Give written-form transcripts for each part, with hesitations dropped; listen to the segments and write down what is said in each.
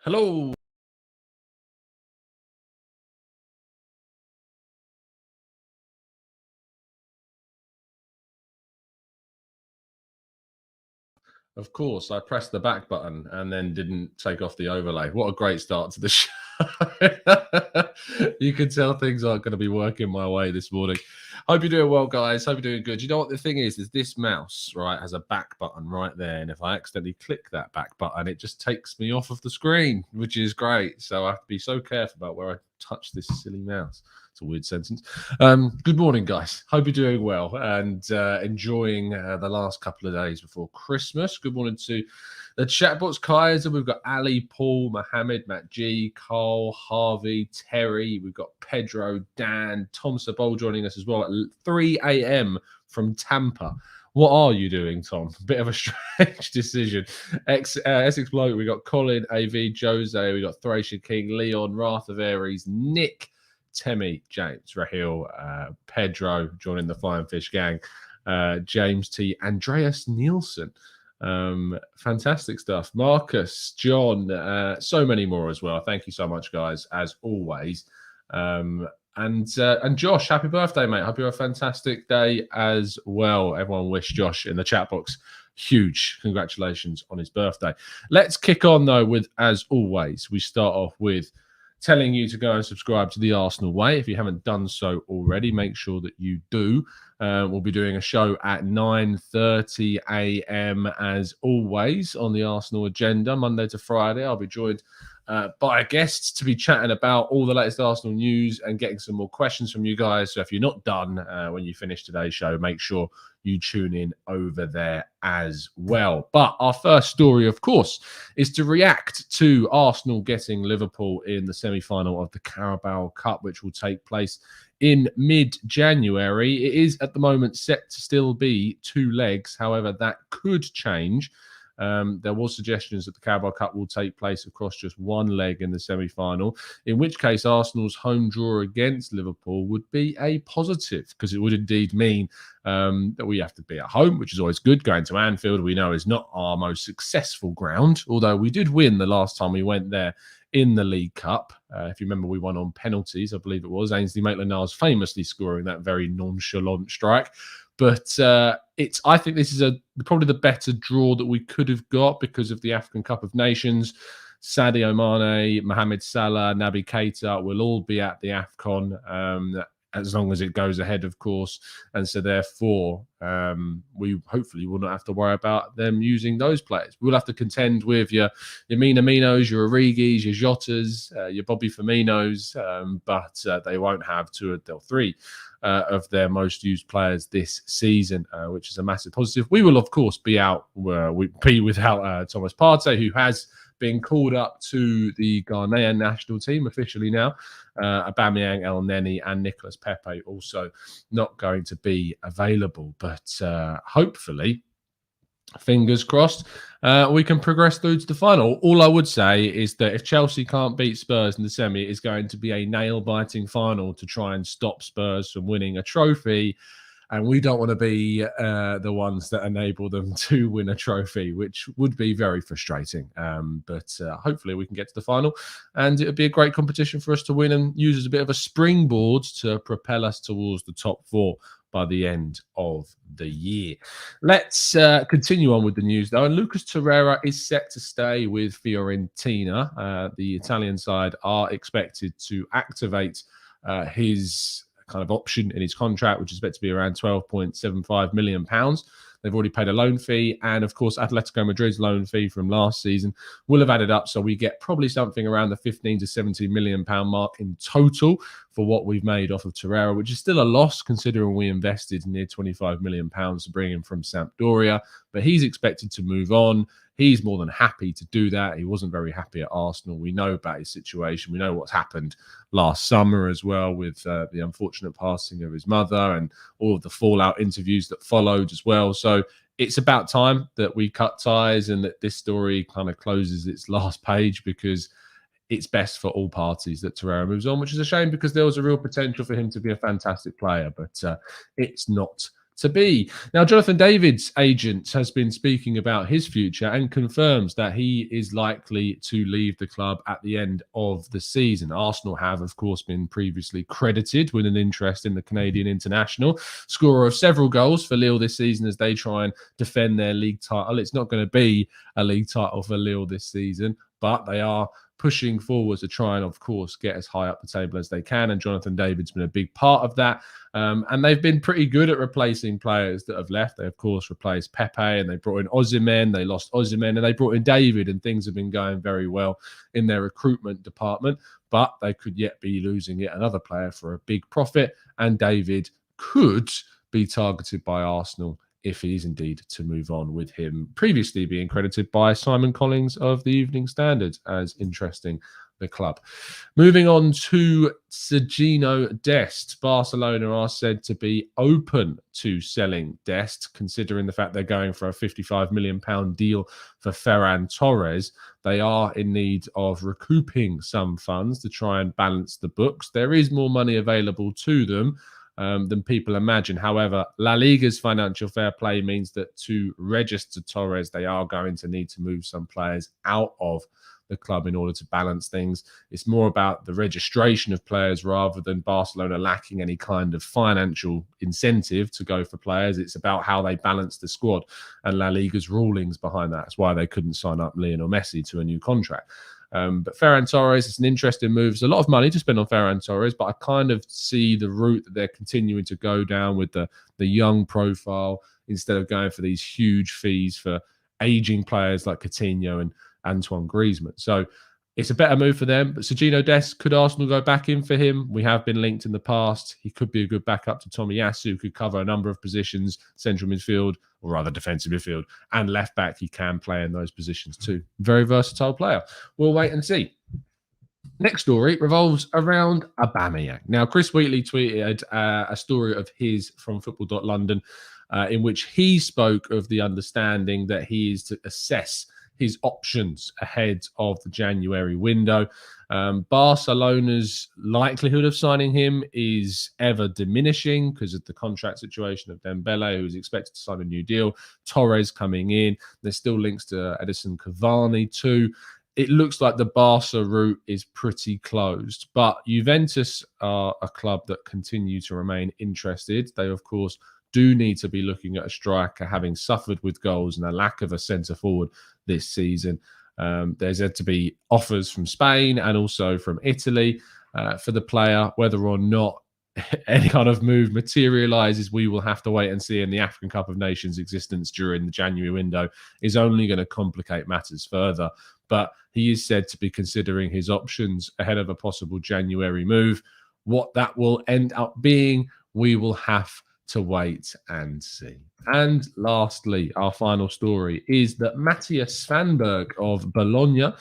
Hello. Of course, I pressed the back button and then didn't take off the overlay. What a great start to the show. You can tell things aren't going to be working my way this morning. Hope you're doing well, guys. Hope you're doing good. You know what the thing is this mouse, right, has a back button right there. And if I accidentally click that back button, it just takes me off of the screen, which is great. So I have to be so careful about where I touch this silly mouse. It's a weird sentence. Good morning, guys. Hope you're doing well and enjoying the last couple of days before Christmas. Good morning to the chatbots, Kaiser. We've got Ali, Paul, Mohammed, Matt G, Carl, Harvey, Terry. We've got Pedro, Dan, Tom Sabol joining us as well at 3 a.m. from Tampa. What are you doing, Tom? Bit of a strange decision. Essex Bloke, we got Colin, AV, Jose, we got Thracia King, Leon, Wrath of Aries, Nick, Temi, James, Rahil, Pedro joining the Flying Fish gang, James T, Andreas Nielsen. Fantastic stuff. Marcus, John, so many more as well. Thank you so much, guys, as always. And Josh, happy birthday, mate. Hope you have a fantastic day as well. Everyone wish Josh in the chat box huge congratulations on his birthday. Let's kick on, though, with, as always, we start off with telling you to go and subscribe to The Arsenal Way. If you haven't done so already, make sure that you do. We'll be doing a show at 9:30 a.m. as always on the Arsenal agenda, Monday to Friday. I'll be joined by guests to be chatting about all the latest Arsenal news and getting some more questions from you guys. So if you're not done when you finish today's show, make sure you tune in over there as well. But our first story, of course, is to react to Arsenal getting Liverpool in the semi-final of the Carabao Cup, which will take place in mid-January. It is at the moment set to still be 2 legs. However, that could change. There was suggestions that the Carabao Cup will take place across just 1 leg in the semi-final, in which case Arsenal's home draw against Liverpool would be a positive, because it would indeed mean that we have to be at home, which is always good. Going to Anfield, we know, is not our most successful ground, although we did win the last time we went there in the League Cup. If you remember, we won on penalties, I believe it was. Ainsley Maitland-Niles famously scoring that very nonchalant strike. But I think this is probably the better draw that we could have got because of the AFCON Cup of Nations. Sadio Mane, Mohamed Salah, Naby Keita will all be at the AFCON as long as it goes ahead, of course. And so therefore, we hopefully will not have to worry about them using those players. We'll have to contend with your Minaminos, your Origis, your Jotas, your Bobby Firminos, but they won't have 2 or 3 of their most used players this season, which is a massive positive. We will, of course, be without Thomas Partey, who has been called up to the Ghanaian national team officially now. Aubameyang, El Neni, and Nicolas Pepe also not going to be available. But hopefully, fingers crossed, we can progress through to the final. All I would say is that if Chelsea can't beat Spurs in the semi, it is going to be a nail-biting final to try and stop Spurs from winning a trophy. And we don't want to be the ones that enable them to win a trophy, which would be very frustrating. But hopefully we can get to the final. And it would be a great competition for us to win and use as a bit of a springboard to propel us towards the top 4 by the end of the year. Let's continue on with the news, though. And Lucas Torreira is set to stay with Fiorentina. The Italian side are expected to activate his kind of option in his contract, which is expected to be around £12.75 million. They've already paid a loan fee. And of course, Atletico Madrid's loan fee from last season will have added up. So we get probably something around the £15 to £17 million mark in total for what we've made off of Torreira, which is still a loss considering we invested near £25 million to bring him from Sampdoria. But he's expected to move on. He's more than happy to do that. He wasn't very happy at Arsenal. We know about his situation. We know what's happened last summer as well with the unfortunate passing of his mother and all of the fallout interviews that followed as well. So it's about time that we cut ties and that this story kind of closes its last page, because it's best for all parties that Torreira moves on, which is a shame because there was a real potential for him to be a fantastic player, but it's not to be. Now, Jonathan David's agent has been speaking about his future and confirms that he is likely to leave the club at the end of the season. Arsenal have, of course, been previously credited with an interest in the Canadian international, scorer of several goals for Lille this season as they try and defend their league title. It's not going to be a league title for Lille this season, but they are pushing forward to try and, of course, get as high up the table as they can. And Jonathan David's been a big part of that. And they've been pretty good at replacing players that have left. They, of course, replaced Pepe and they brought in Osimhen. They lost Osimhen and they brought in David, and things have been going very well in their recruitment department. But they could yet be losing yet another player for a big profit. And David could be targeted by Arsenal if he is indeed to move on, with him previously being credited by Simon Collins of the Evening Standard as interesting the club. Moving on to Sergino Dest. Barcelona are said to be open to selling Dest, considering the fact they're going for a £55 million deal for Ferran Torres. They are in need of recouping some funds to try and balance the books. There is more money available to them than people imagine. However, La Liga's financial fair play means that to register Torres, they are going to need to move some players out of the club in order to balance things. It's more about the registration of players rather than Barcelona lacking any kind of financial incentive to go for players. It's about how they balance the squad and La Liga's rulings behind that. That's why they couldn't sign up Lionel Messi to a new contract. But Ferran Torres, it's an interesting move. There's a lot of money to spend on Ferran Torres, but I kind of see the route that they're continuing to go down with the young profile instead of going for these huge fees for aging players like Coutinho and Antoine Griezmann. So it's a better move for them. But Sergino Dest, could Arsenal go back in for him? We have been linked in the past. He could be a good backup to Tomiyasu, could cover a number of positions, central midfield, or rather defensive midfield, and left back. He can play in those positions too. Very versatile player. We'll wait and see. Next story revolves around Aubameyang. Now, Chris Wheatley tweeted a story of his from football.london in which he spoke of the understanding that he is to assess his options ahead of the January window. Barcelona's likelihood of signing him is ever diminishing because of the contract situation of Dembele, who is expected to sign a new deal. Torres coming in. There's still links to Edison Cavani too. It looks like the Barca route is pretty closed, but Juventus are a club that continue to remain interested. They, of course, do need to be looking at a striker, having suffered with goals and a lack of a centre forward this season. There's had to be offers from Spain and also from Italy for the player. Whether or not any kind of move materialises, we will have to wait and see. And the African Cup of Nations existence during the January window is only going to complicate matters further. But he is said to be considering his options ahead of a possible January move. What that will end up being, we will have to wait and see. And lastly, our final story is that Mattias Svanberg of Bologna,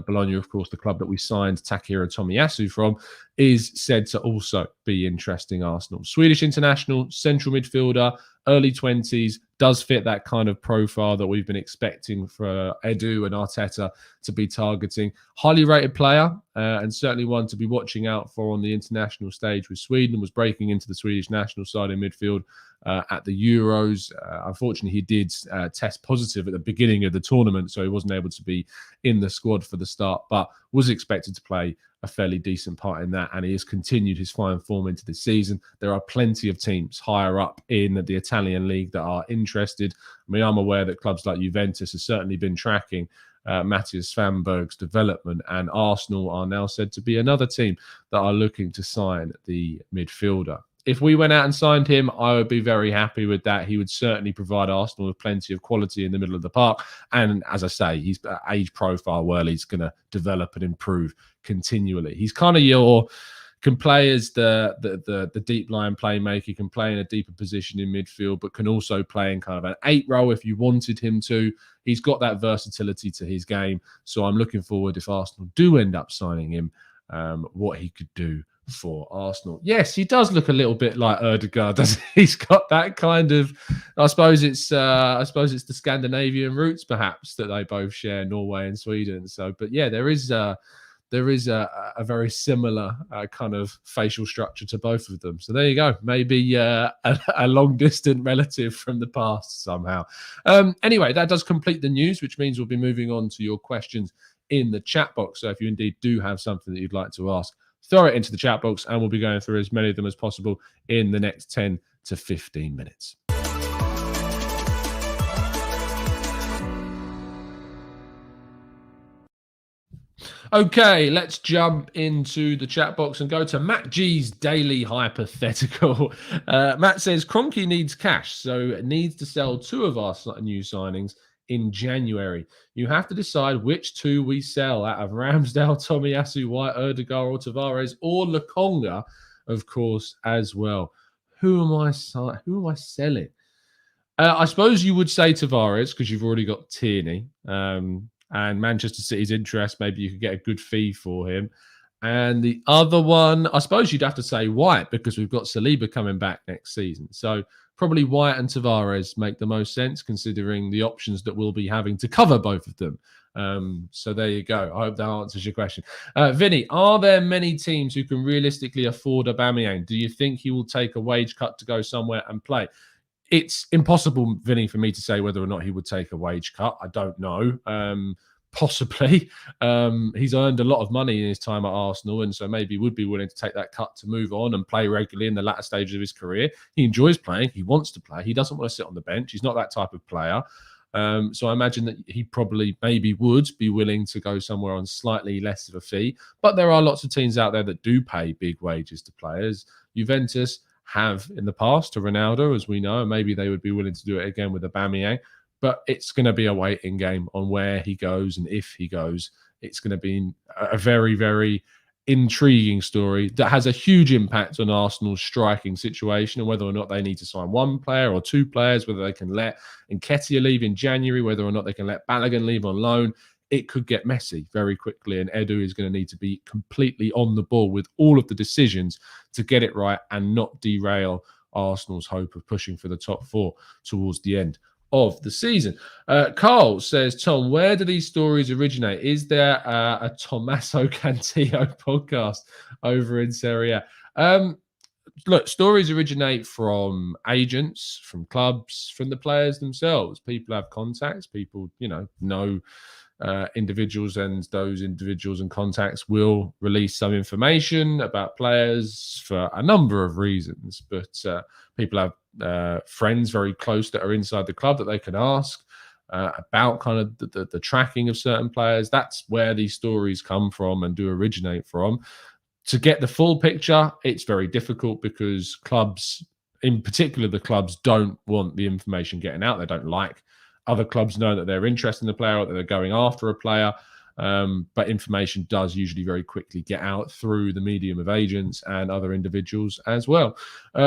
Bologna, of course, the club that we signed Takehiro Tomiyasu from, is said to also be interesting Arsenal. Swedish international, central midfielder, early 20s, does fit that kind of profile that we've been expecting for Edu and Arteta to be targeting. Highly rated player, and certainly one to be watching out for on the international stage with Sweden. Was breaking into the Swedish national side in midfield at the Euros. Unfortunately, he did test positive at the beginning of the tournament, so he wasn't able to be in the squad for the start, but was expected to play a fairly decent part in that, and he has continued his fine form into this season. There are plenty of teams higher up in the Italian league that are interested. I mean, I'm aware that clubs like Juventus have certainly been tracking Mattias Svanberg's development, and Arsenal are now said to be another team that are looking to sign the midfielder. If we went out and signed him, I would be very happy with that. He would certainly provide Arsenal with plenty of quality in the middle of the park. And as I say, he's age profile where he's going to develop and improve continually. He's kind of can play as the deep line playmaker, can play in a deeper position in midfield, but can also play in kind of an 8 role if you wanted him to. He's got that versatility to his game. So I'm looking forward, if Arsenal do end up signing him, what he could do for Arsenal. Yes, he does look a little bit like Ødegaard, doesn't he? He's got that kind of, I suppose it's the Scandinavian roots perhaps that they both share, Norway and Sweden. So, but yeah, there is there is a very similar kind of facial structure to both of them. So there you go. Maybe a long distant relative from the past somehow. Anyway, that does complete the news, which means we'll be moving on to your questions in the chat box. So if you indeed do have something that you'd like to ask, throw it into the chat box and we'll be going through as many of them as possible in the next 10 to 15 minutes. Okay, let's jump into the chat box and go to Matt G's daily hypothetical. Matt says, Kroenke needs cash, so needs to sell 2 of our new signings in January. You have to decide which 2 we sell out of Ramsdale, Tomiyasu, White, Erdegaard, or Tavares, or Lokonga, of course, as well. Who am I selling? I suppose you would say Tavares because you've already got Tierney. And Manchester City's interest, maybe you could get a good fee for him. And the other one, I suppose you'd have to say White because we've got Saliba coming back next season. So probably White and Tavares make the most sense considering the options that we'll be having to cover both of them. So there you go. I hope that answers your question. Vinny, are there many teams who can realistically afford Aubameyang? Do you think he will take a wage cut to go somewhere and play? It's impossible, Vinny, for me to say whether or not he would take a wage cut. I don't know. Possibly. He's earned a lot of money in his time at Arsenal, and so maybe would be willing to take that cut to move on and play regularly in the latter stages of his career. He enjoys playing. He wants to play. He doesn't want to sit on the bench. He's not that type of player. So I imagine that he probably maybe would be willing to go somewhere on slightly less of a fee. But there are lots of teams out there that do pay big wages to players. Juventus have in the past to Ronaldo, as we know, and maybe they would be willing to do it again with Aubameyang. But it's going to be a waiting game on where he goes and if he goes. It's going to be a very, very intriguing story that has a huge impact on Arsenal's striking situation and whether or not they need to sign 1 player or 2 players, whether they can let Nketiah leave in January, whether or not they can let Balogun leave on loan. It could get messy very quickly, and Edu is going to need to be completely on the ball with all of the decisions to get it right and not derail Arsenal's hope of pushing for the top 4 towards the end of the season. Carl says, Tom, where do these stories originate? Is there a Tommaso Cantillo podcast over in Serie A? Look, stories originate from agents, from clubs, from the players themselves. People have contacts. People, know individuals, and those individuals and contacts will release some information about players for a number of reasons. But people have friends very close that are inside the club that they can ask about kind of the tracking of certain players. That's where these stories come from and do originate from. To get the full picture, it's very difficult because clubs, in particular the clubs, don't want the information getting out. They don't like other clubs know that they're interested in the player or that they're going after a player. But information does usually very quickly get out through the medium of agents and other individuals as well.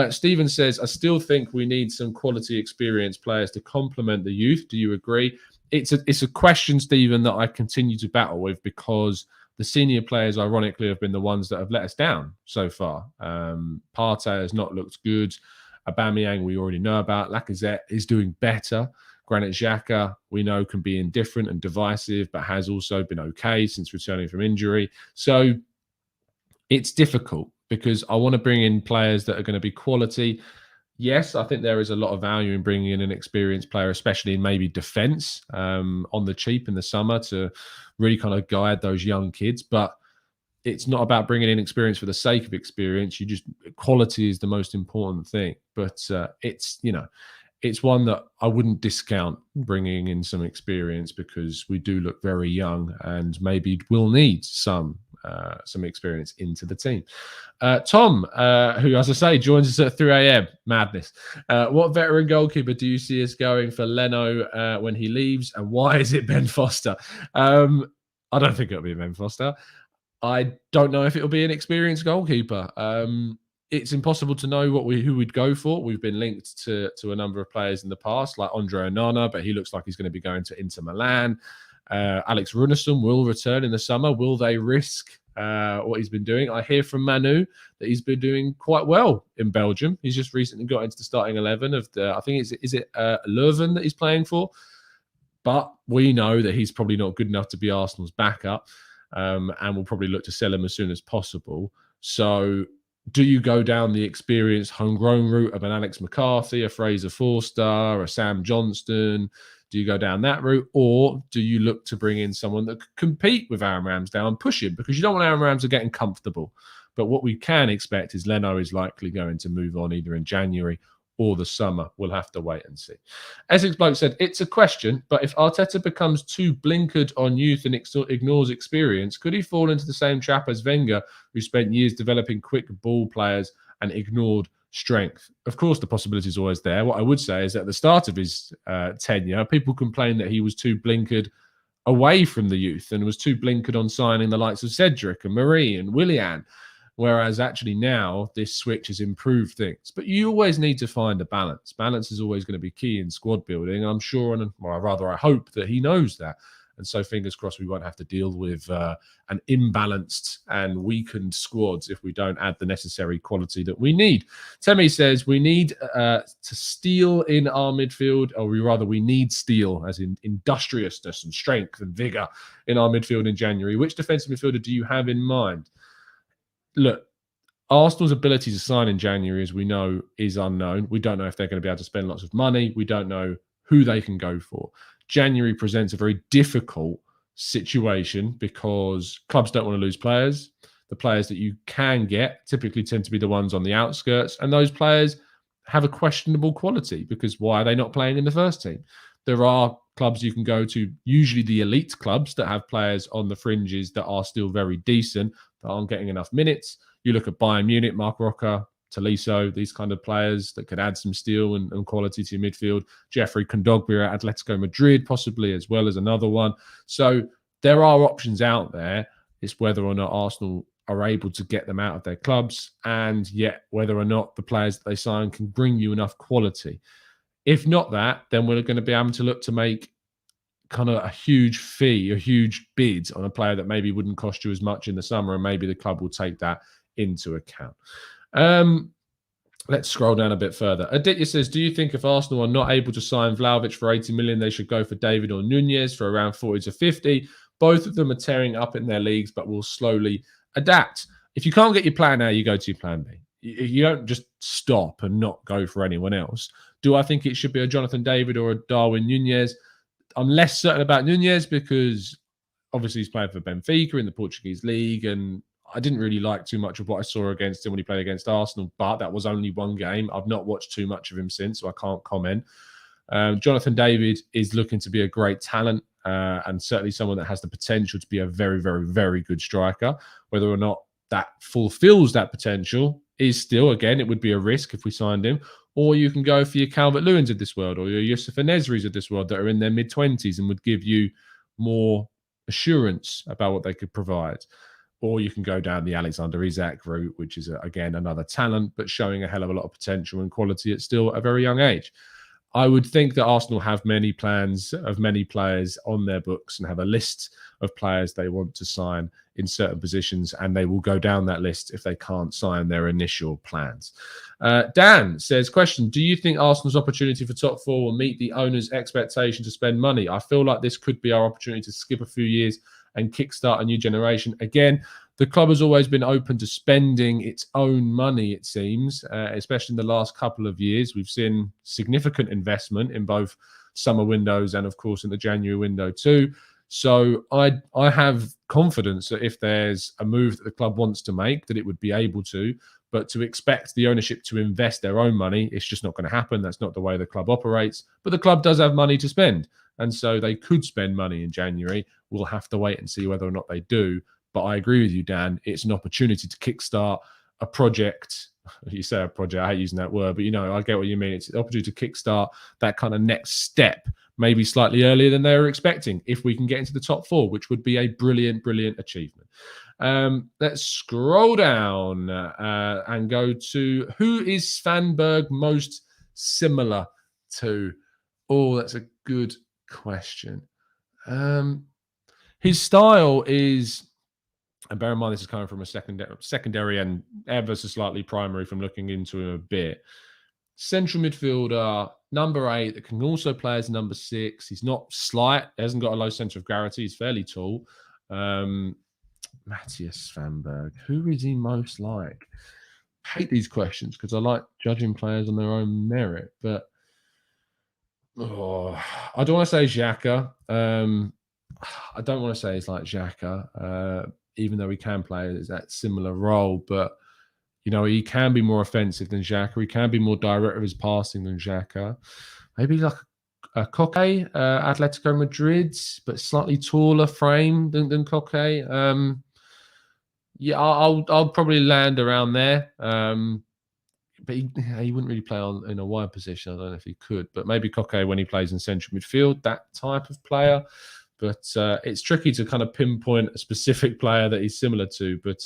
Stephen says, I still think we need some quality experienced players to complement the youth. Do you agree? It's a question, Stephen, that I continue to battle with because the senior players, ironically, have been the ones that have let us down so far. Partey has not looked good. Aubameyang, we already know about. Lacazette is doing better. Granit Xhaka, we know, can be indifferent and divisive, but has also been okay since returning from injury. So it's difficult because I want to bring in players that are going to be quality. Yes, I think there is a lot of value in bringing in an experienced player, especially in maybe defence on the cheap in the summer to really kind of guide those young kids. But it's not about bringing in experience for the sake of experience. Quality is the most important thing. But it's one that I wouldn't discount bringing in some experience because we do look very young and maybe will need some experience into the team. Tom, who, as I say, joins us at 3 a.m. Madness. What veteran goalkeeper do you see us going for Leno when he leaves, and why is it Ben Foster? I don't think it'll be Ben Foster. I don't know if it'll be an experienced goalkeeper. It's impossible to know who we'd go for. We've been linked to a number of players in the past, like Andre Onana, but he looks like he's going to be going to Inter Milan. Alex Runarsson will return in the summer. Will they risk what he's been doing? I hear from Manu that he's been doing quite well in Belgium. He's just recently got into the starting 11 of I think is it Leuven that he's playing for. But we know that he's probably not good enough to be Arsenal's backup. and we'll probably look to sell him as soon as possible. So do you go down the experienced homegrown route of an Alex McCarthy, a Fraser Forster, a Sam Johnston? Do you go down that route, or do you look to bring in someone that could compete with Aaron Ramsdale and push him? Because you don't want Aaron Ramsdale getting comfortable. But what we can expect is Leno is likely going to move on either in January or the summer. We'll have to wait and see. Essex Bloke said, it's a question, but if Arteta becomes too blinkered on youth and ignores experience, could he fall into the same trap as Wenger, who spent years developing quick ball players and ignored strength? Of course, the possibility is always there. What I would say is that at the start of his tenure, people complained that he was too blinkered away from the youth and was too blinkered on signing the likes of Cedric and Marie and Willian. Whereas actually now this switch has improved things. But you always need to find a balance. Balance is always going to be key in squad building. I'm sure, and well, rather I hope that he knows that. And so fingers crossed we won't have to deal with an imbalanced and weakened squads if we don't add the necessary quality that we need. Temi says we need to steal in our midfield, or we need steel, as in industriousness and strength and vigour in our midfield in January. Which defensive midfielder do you have in mind? Look, Arsenal's ability to sign in January, as we know, is unknown. We don't know if they're going to be able to spend lots of money. We don't know who they can go for. January presents a very difficult situation because clubs don't want to lose players. The players that you can get typically tend to be the ones on the outskirts, and those players have a questionable quality because why are they not playing in the first team? There are clubs you can go to, usually the elite clubs that have players on the fringes that are still very decent, that aren't getting enough minutes. You look at Bayern Munich, Mark Roca, Tolisso, these kind of players that could add some steel and quality to your midfield. Jeffrey Kondogbia at Atletico Madrid, possibly, as well as another one. So there are options out there. It's whether or not Arsenal are able to get them out of their clubs, and yet whether or not the players that they sign can bring you enough quality. If not that, then we're going to be able to look to make kind of a huge fee, a huge bid on a player that maybe wouldn't cost you as much in the summer, and maybe the club will take that into account. Let's scroll down a bit further. Aditya says, do you think if Arsenal are not able to sign Vlahovic for 80 million, they should go for David or Nunez for around 40 to 50? Both of them are tearing up in their leagues, but will slowly adapt. If you can't get your plan A, you go to your plan B. You don't just stop and not go for anyone else. Do I think it should be a Jonathan David or a Darwin Nunez? I'm less certain about Nunez because obviously he's playing for Benfica in the Portuguese league, and I didn't really like too much of what I saw against him when he played against Arsenal, but that was only one game. I've not watched too much of him since, so I can't comment. Jonathan David is looking to be a great talent and certainly someone that has the potential to be a very, very, very good striker. Whether or not that fulfills that potential is still, again, it would be a risk if we signed him. Or you can go for your Calvert-Lewins of this world or your Yusuf Enesris of this world that are in their mid-20s and would give you more assurance about what they could provide. Or you can go down the Alexander Isak route, which is, again, another talent, but showing a hell of a lot of potential and quality at still a very young age. I would think that Arsenal have many plans of many players on their books and have a list of players they want to sign in certain positions, and they will go down that list if they can't sign their initial plans. Dan says, question, do you think Arsenal's opportunity for top four will meet the owner's expectation to spend money? I feel like this could be our opportunity to skip a few years and kickstart a new generation. Again, the club has always been open to spending its own money, it seems, especially in the last couple of years. We've seen significant investment in both summer windows and, of course, in the January window too. So I have confidence that if there's a move that the club wants to make, that it would be able to. But to expect the ownership to invest their own money, it's just not going to happen. That's not the way the club operates. But the club does have money to spend. And so they could spend money in January. We'll have to wait and see whether or not they do. But I agree with you, Dan. It's an opportunity to kickstart a project. You say a project, I hate using that word, but you know, I get what you mean. It's an opportunity to kickstart that kind of next step, maybe slightly earlier than they were expecting, if we can get into the top four, which would be a brilliant, brilliant achievement. Let's scroll down and go to who is Svanberg most similar to? Oh, that's a good question. His style is, and bear in mind this is coming from a secondary and ever so slightly primary from looking into him a bit. Central midfielder, number 8, that can also play as number 6. He's not slight, hasn't got a low centre of gravity. He's fairly tall. Mattias Svanberg. Who is he most like? I hate these questions because I like judging players on their own merit, but I don't want to say Xhaka. I don't want to say it's like Xhaka, even though he can play that similar role, but he can be more offensive than Xhaka. He can be more direct with his passing than Xhaka. Maybe like a Koke, Atletico Madrid, but slightly taller frame than Koke. Yeah, I'll probably land around there. But he wouldn't really play in a wide position. I don't know if he could, but maybe Koke when he plays in central midfield, that type of player. But it's tricky to kind of pinpoint a specific player that he's similar to. But,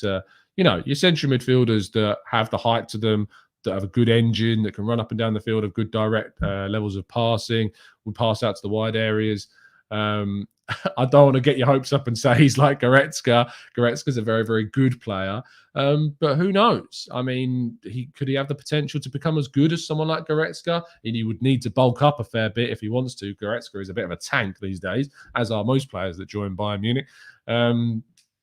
your central midfielders that have the height to them, that have a good engine, that can run up and down the field, have good direct levels of passing, will pass out to the wide areas. I don't want to get your hopes up and say he's like Goretzka. Goretzka's a very, very good player. But who knows? I mean, could he have the potential to become as good as someone like Goretzka? And he would need to bulk up a fair bit if he wants to. Goretzka is a bit of a tank these days, as are most players that join Bayern Munich.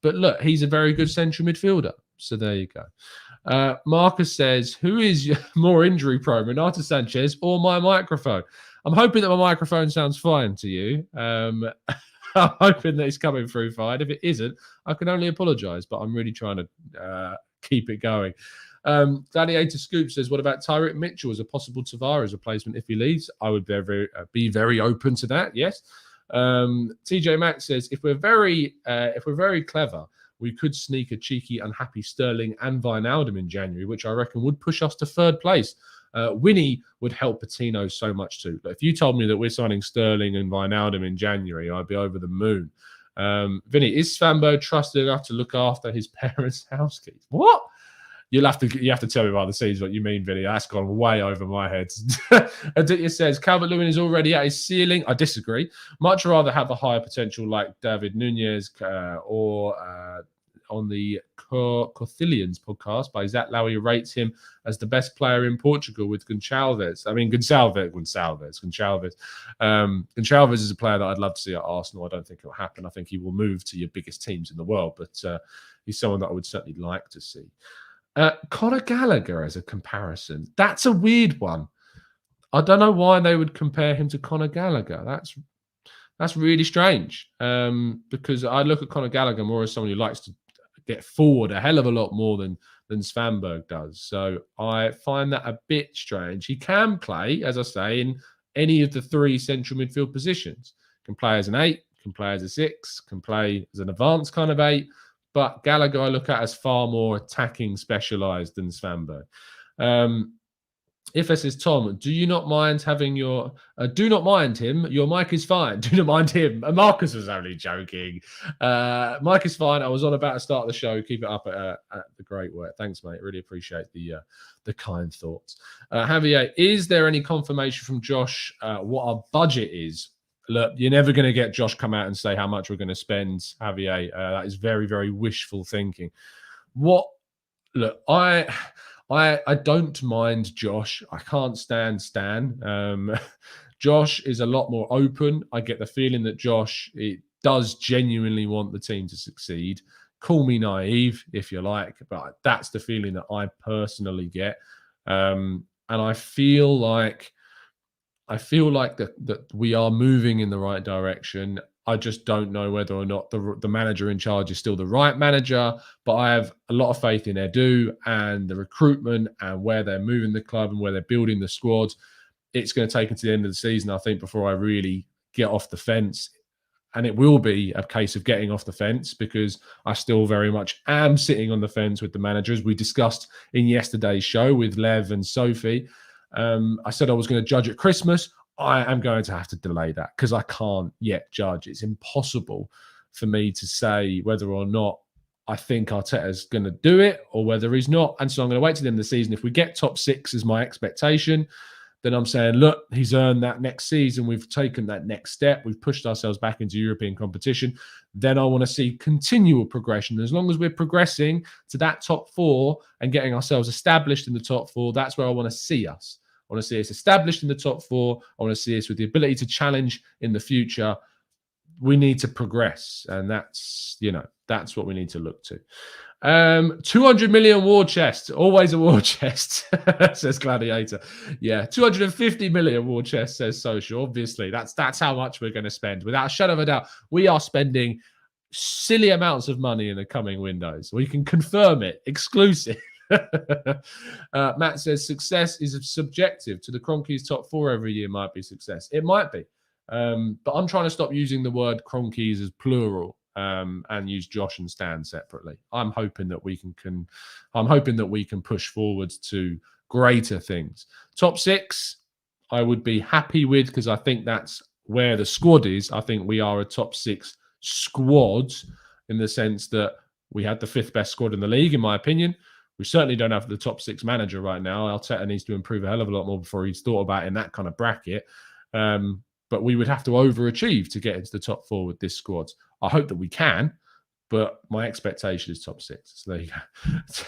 But look, he's a very good central midfielder. So there you go. Marcus says, who is more injury prone, Renato Sanchez or my microphone? I'm hoping that my microphone sounds fine to you. I'm hoping that it's coming through fine. If it isn't, I can only apologise, but I'm really trying to keep it going. Gladiator Scoop says, what about Tyrick Mitchell as a possible Tavares replacement if he leaves? I would be very open to that, yes. TJ Max says, if we're very clever, we could sneak a cheeky, unhappy Sterling and Wijnaldum in January, which I reckon would push us to third place. Winnie would help Patino so much too. But if you told me that we're signing Sterling and Wijnaldum in January, I'd be over the moon. Vinny, is Svanberg trusted enough to look after his parents' house keys? What? You have to tell me about the scenes what you mean, Vinny. That's gone way over my head. Aditya says, Calvert-Lewin is already at his ceiling. I disagree. Much rather have a higher potential like David Nunez or on the Cothilians podcast by Zach Lowy rates him as the best player in Portugal with Gonçalves. I mean, Gonçalves. Gonçalves is a player that I'd love to see at Arsenal. I don't think it'll happen. I think he will move to your biggest teams in the world, but he's someone that I would certainly like to see. Conor Gallagher as a comparison. That's a weird one. I don't know why they would compare him to Conor Gallagher. That's really strange because I look at Conor Gallagher more as someone who likes to get forward a hell of a lot more than Svanberg does. So I find that a bit strange. He can play, as I say, in any of the three central midfield positions. Can play as an 8, can play as a 6, can play as an advanced kind of 8. But Gallagher I look at as far more attacking specialised than Svanberg. If this is Tom, do you not mind having your... do not mind him. Your mic is fine. Do not mind him. Marcus was only joking. Mic is fine. I was on about to start the show. Keep it up at the great work. Thanks, mate. Really appreciate the kind thoughts. Javier, is there any confirmation from Josh what our budget is? Look, you're never going to get Josh come out and say how much we're going to spend, Javier. That is very, very wishful thinking. Look, I don't mind Josh. I can't stand Stan. Josh is a lot more open. I get the feeling that Josh does genuinely want the team to succeed. Call me naive if you like, but that's the feeling that I personally get. And I feel like that we are moving in the right direction. I just don't know whether or not the manager in charge is still the right manager, but I have a lot of faith in Edu and the recruitment and where they're moving the club and where they're building the squad. It's going to take until the end of the season, I think, before I really get off the fence. And it will be a case of getting off the fence because I still very much am sitting on the fence with the manager, as we discussed in yesterday's show with Lev and Sophie. I said I was going to judge at Christmas. I am going to have to delay that because I can't yet judge. It's impossible for me to say whether or not I think Arteta's going to do it or whether he's not. And so I'm going to wait till the end of the season. If we get top 6 as my expectation, then I'm saying, look, he's earned that next season. We've taken that next step. We've pushed ourselves back into European competition. Then I want to see continual progression. As long as we're progressing to that top 4 and getting ourselves established in the top 4, that's where I want to see us. I want to see us established in the top 4. I want to see us with the ability to challenge in the future. we need to progress, and that's that's what we need to look to. 200 million war chest, always a war chest, says Gladiator. Yeah, 250 million war chest, says Social. Obviously, that's how much we're going to spend. Without a shadow of a doubt, we are spending silly amounts of money in the coming windows. We can confirm it, exclusive. Matt says success is subjective. To the Cronkies, top 4 every year might be success. It might be, but I'm trying to stop using the word Cronkies as plural. And use Josh and Stan separately. I'm hoping that we can push forwards to greater things. Top 6, I would be happy with, because I think that's where the squad is. I think we are a top 6 squad in the sense that we had the 5th best squad in the league, in my opinion. We certainly don't have the top 6 manager right now. Arteta needs to improve a hell of a lot more before he's thought about in that kind of bracket. But we would have to overachieve to get into the top 4 with this squad. I hope that we can, but my expectation is top 6. So there you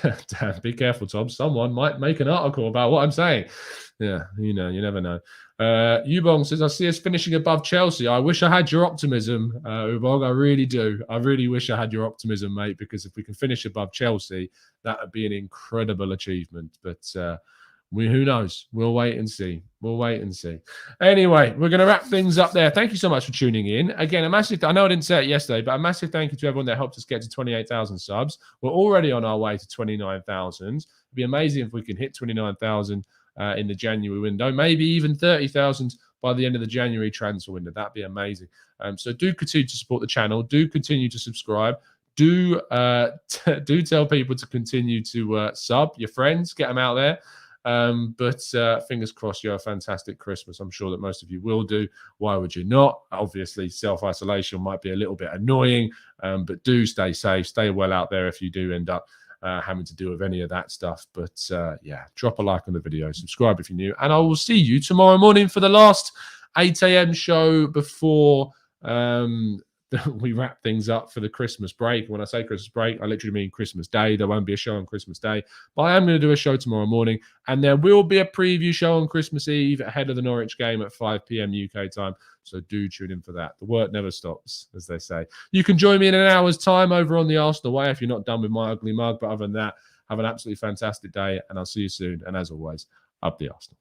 go. Damn, be careful, Tom. Someone might make an article about what I'm saying. Yeah, you never know. Ubong says, I see us finishing above Chelsea. I wish I had your optimism, Ubong. I really do. I really wish I had your optimism, mate, because if we can finish above Chelsea, that would be an incredible achievement. But who knows? We'll wait and see. Anyway, we're going to wrap things up there. Thank you so much for tuning in. Again, a massive, I know I didn't say it yesterday, but a massive thank you to everyone that helped us get to 28,000 subs. We're already on our way to 29,000. It'd be amazing if we can hit 29,000 in the January window, maybe even 30,000 by the end of the January transfer window. That'd be amazing. So do continue to support the channel. Do continue to subscribe. Do tell people to continue to sub your friends, get them out there. But fingers crossed you have a fantastic Christmas. I'm sure that most of you will do. Why would you not? Obviously, self-isolation might be a little bit annoying, but do stay safe, stay well out there if you do end up having to deal with any of that stuff. But yeah, drop a like on the video, subscribe if you're new, and I will see you tomorrow morning for the last 8 a.m. show before we wrap things up for the Christmas break. When I say Christmas break, I literally mean Christmas Day. There won't be a show on Christmas Day, but I am going to do a show tomorrow morning, and there will be a preview show on Christmas Eve ahead of the Norwich game at 5 p.m. UK time. So do tune in for that. The work never stops, as they say. You can join me in an hour's time over on the Arsenal Way if you're not done with my ugly mug. But other than that, have an absolutely fantastic day, and I'll see you soon. And as always, up the Arsenal.